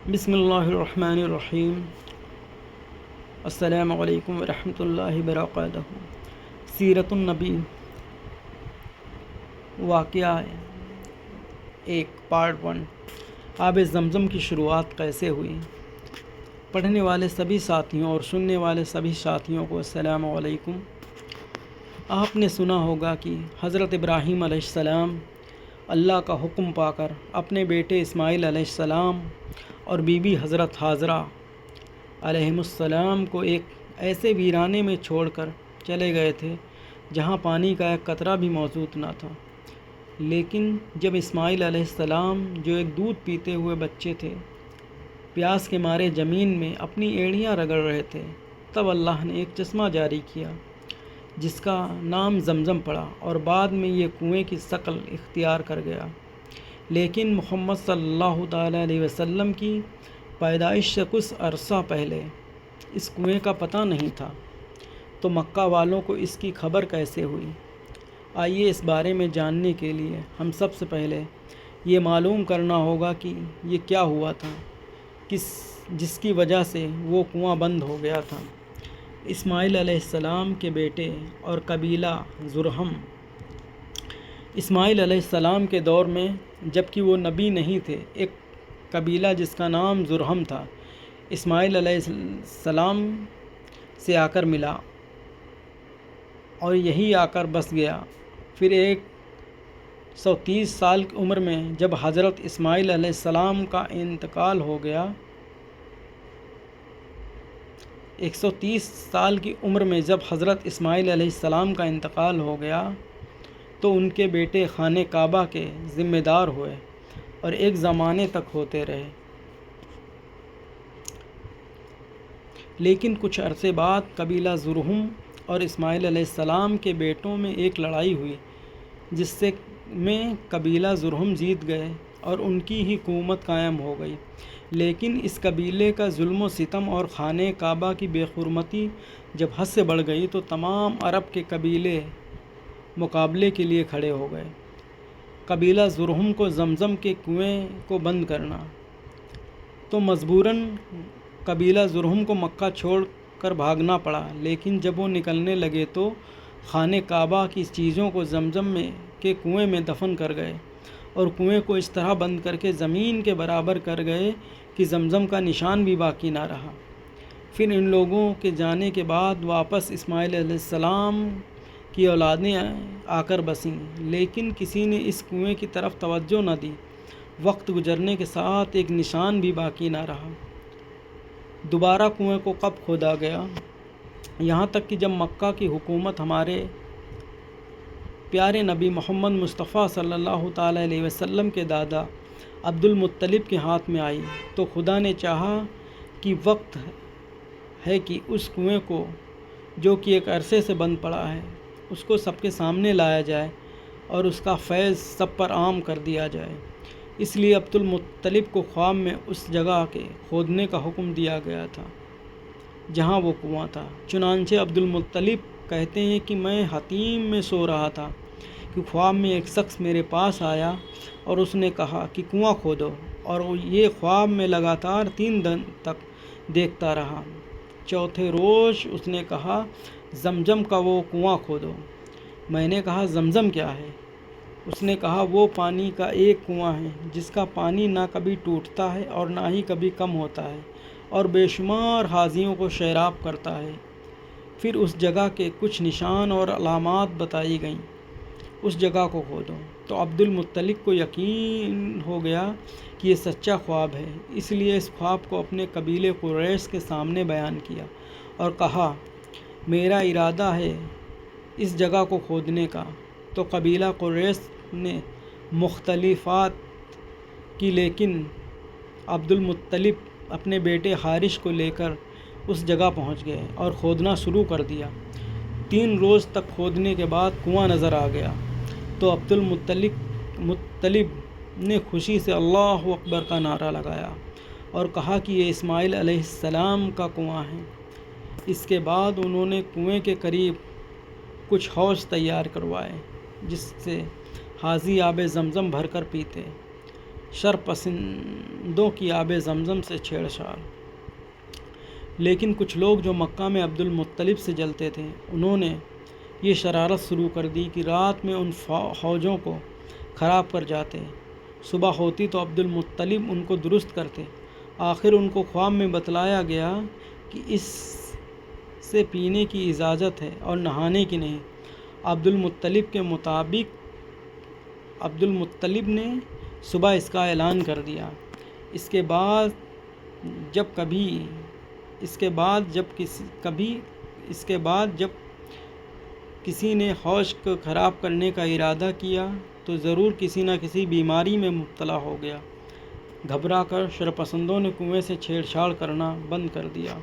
بسم اللہ الرحمن الرحیم۔ السلام علیکم ورحمۃ اللہ وبرکاتہ۔ سیرت النبی واقعہ ایک پارٹ 1۔ آب زمزم کی شروعات کیسے ہوئی؟ پڑھنے والے سبھی ساتھیوں اور سننے والے سبھی ساتھیوں کو السلام علیکم۔ آپ نے سنا ہوگا کہ حضرت ابراہیم علیہ السلام اللہ کا حکم پا کر اپنے بیٹے اسماعیل علیہ السلام اور بی بی حضرت حاجرہ علیہم السلام کو ایک ایسے ویرانے میں چھوڑ کر چلے گئے تھے جہاں پانی کا ایک قطرہ بھی موجود نہ تھا۔ لیکن جب اسماعیل علیہ السلام جو ایک دودھ پیتے ہوئے بچے تھے پیاس کے مارے زمین میں اپنی ایڑیاں رگڑ رہے تھے، تب اللہ نے ایک چشمہ جاری کیا جس کا نام زمزم پڑا اور بعد میں یہ کنویں کی شکل اختیار کر گیا۔ لیکن محمد صلی اللہ تعالیٰ علیہ وسلم کی پیدائش سے کچھ عرصہ پہلے اس کنویں کا پتہ نہیں تھا، تو مکہ والوں کو اس کی خبر کیسے ہوئی؟ آئیے اس بارے میں جاننے کے لیے ہم سب سے پہلے یہ معلوم کرنا ہوگا کہ یہ کیا ہوا تھا جس کی وجہ سے وہ کنواں بند ہو گیا تھا۔ اسماعیل علیہ السلام کے بیٹے اور قبیلہ زرہم۔ اسماعیل علیہ السلام کے دور میں جب کہ وہ نبی نہیں تھے، ایک قبیلہ جس کا نام زرہم تھا اسماعیل علیہ السلام سے آ کر ملا اور یہی آ کر بس گیا۔ پھر 130 سال کی عمر میں جب حضرت اسماعیل علیہ السلام کا انتقال ہو گیا 130 سال کی عمر میں جب حضرت اسماعیل علیہ السلام کا انتقال ہو گیا تو ان کے بیٹے خانہ کعبہ کے ذمہ دار ہوئے اور ایک زمانے تک ہوتے رہے۔ لیکن کچھ عرصے بعد قبیلہ زرہم اور اسماعیل علیہ السلام کے بیٹوں میں ایک لڑائی ہوئی جس سے میں قبیلہ زرہم جیت گئے اور ان کی ہی حکومت قائم ہو گئی۔ لیکن اس قبیلے کا ظلم و ستم اور خانہ کعبہ کی بے حرمتی جب حد سے بڑھ گئی تو تمام عرب کے قبیلے مقابلے کے لیے کھڑے ہو گئے۔ قبیلہ زرہم کو زمزم کے کنویں کو بند کرنا تو مجبوراً قبیلہ زرہم کو مکہ چھوڑ کر بھاگنا پڑا۔ لیکن جب وہ نکلنے لگے تو خانہ کعبہ کی چیزوں کو زمزم کے کنویں میں دفن کر گئے اور کنویں کو اس طرح بند کر کے زمین کے برابر کر گئے کہ زمزم کا نشان بھی باقی نہ رہا۔ پھر ان لوگوں کے جانے کے بعد واپس اسماعیل علیہ السلام کی اولادیں آ کر بسیں، لیکن کسی نے اس کنویں کی طرف توجہ نہ دی۔ وقت گزرنے کے ساتھ ایک نشان بھی باقی نہ رہا۔ دوبارہ کنویں کو کب کھودا گیا؟ یہاں تک کہ جب مکہ کی حکومت ہمارے پیارے نبی محمد مصطفیٰ صلی اللہ تعالیٰ علیہ وسلم کے دادا عبد المطلب کے ہاتھ میں آئی تو خدا نے چاہا کہ وقت ہے کہ اس کنویں کو جو کہ ایک عرصے سے بند پڑا ہے اس کو سب کے سامنے لایا جائے اور اس کا فیض سب پر عام کر دیا جائے۔ اس لیے عبد المطلب کو خواب میں اس جگہ کے کھودنے کا حکم دیا گیا تھا جہاں وہ کنواں تھا۔ چنانچہ عبد المطلب کہتے ہیں کہ میں حتیم میں سو رہا تھا کہ خواب میں ایک شخص میرے پاس آیا اور اس نے کہا کہ کنواں کھودو، اور یہ خواب میں لگاتار 3 دن تک دیکھتا رہا۔ چوتھے روز اس نے کہا زمزم کا وہ کنواں کھودو۔ میں نے کہا زمزم کیا ہے؟ اس نے کہا وہ پانی کا ایک کنواں ہے جس کا پانی نہ کبھی ٹوٹتا ہے اور نہ ہی کبھی کم ہوتا ہے اور بے شمار حاجیوں کو سیراب کرتا ہے۔ پھر اس جگہ کے کچھ نشان اور علامات بتائی گئیں، اس جگہ کو کھودو۔ تو عبد المطلب کو یقین ہو گیا کہ یہ سچا خواب ہے، اس لیے اس خواب کو اپنے قبیلے قریش کے سامنے بیان کیا اور کہا میرا ارادہ ہے اس جگہ کو کھودنے کا۔ تو قبیلہ قریش نے مختلفات کی، لیکن عبد المطلب اپنے بیٹے حارث کو لے کر اس جگہ پہنچ گئے اور کھودنا شروع کر دیا۔ 3 روز تک کھودنے کے بعد کنواں نظر آ گیا تو عبد المطلب نے خوشی سے اللہ اکبر کا نعرہ لگایا اور کہا کہ یہ اسماعیل علیہ السلام کا کنواں ہے۔ اس کے بعد انہوں نے کنویں کے قریب کچھ حوض تیار کروائے جس سے حاجی آب زمزم بھر کر پیتے۔ شرپسندوں کی آب زمزم سے چھیڑ چھاڑ۔ لیکن کچھ لوگ جو مکہ میں عبد المطلب سے جلتے تھے، انہوں نے یہ شرارت شروع کر دی کہ رات میں ان حوضوں کو خراب کر جاتے، صبح ہوتی تو عبد المطلب ان کو درست کرتے۔ آخر ان کو خواب میں بتلایا گیا کہ اس سے پینے کی اجازت ہے اور نہانے کی نہیں۔ عبد المطلب کے مطابق عبد المطلب نے صبح اس کا اعلان کر دیا۔ اس کے بعد جب کسی نے حوض کو خراب کرنے کا ارادہ کیا تو ضرور کسی نہ کسی بیماری میں مبتلا ہو گیا۔ گھبرا کر شرپسندوں نے کنویں سے چھیڑ چھاڑ کرنا بند کر دیا۔